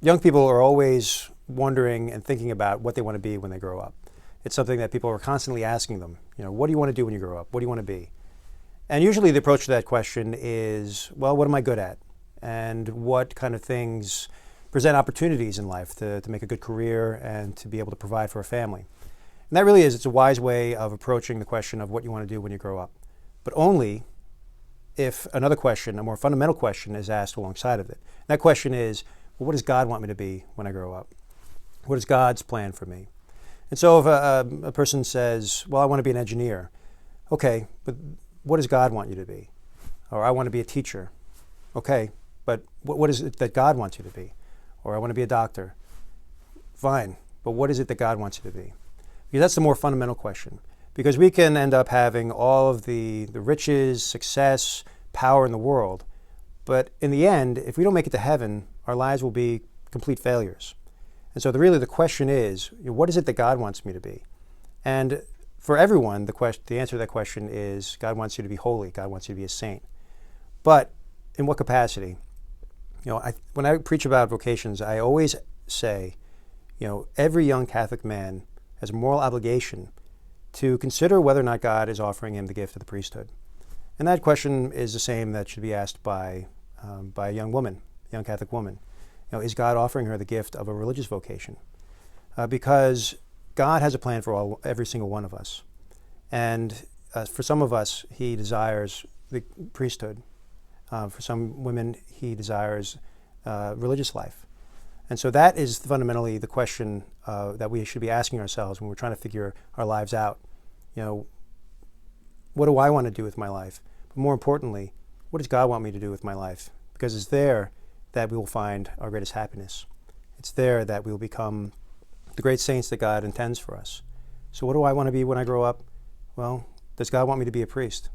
Young people are always wondering and thinking about what they want to be when they grow up. It's something that people are constantly asking them. What do you want to do when you grow up? What do you want to be? And usually the approach to that question is, well, what am I good at? And what kind of things present opportunities in life to make a good career and to be able to provide for a family? And that really is, it's a wise way of approaching the question of what you want to do when you grow up. But only if another question, a more fundamental question, is asked alongside of it. And that question is, well, what does God want me to be when I grow up? What is God's plan for me? And so if a person says, well, I want to be an engineer. Okay, but what does God want you to be? Or I want to be a teacher. Okay, but what is it that God wants you to be? Or I want to be a doctor. Fine, but what is it that God wants you to be? Because that's the more fundamental question. Because we can end up having all of the riches, success, power in the world, but in the end, if we don't make it to heaven, our lives will be complete failures. And so really the question is, what is it that God wants me to be? And for everyone, the answer to that question is, God wants you to be holy. God wants you to be a saint. But in what capacity? When I preach about vocations, I always say, every young Catholic man has a moral obligation to consider whether or not God is offering him the gift of the priesthood. And that question is the same that should be asked by a young woman, a young Catholic woman. Is God offering her the gift of a religious vocation? Because God has a plan for every single one of us. And for some of us, he desires the priesthood. For some women, he desires religious life. And so that is fundamentally the question that we should be asking ourselves when we're trying to figure our lives out. What do I want to do with my life? But more importantly, what does God want me to do with my life? Because it's there that we will find our greatest happiness. It's there that we will become the great saints that God intends for us. So what do I want to be when I grow up? Well, does God want me to be a priest?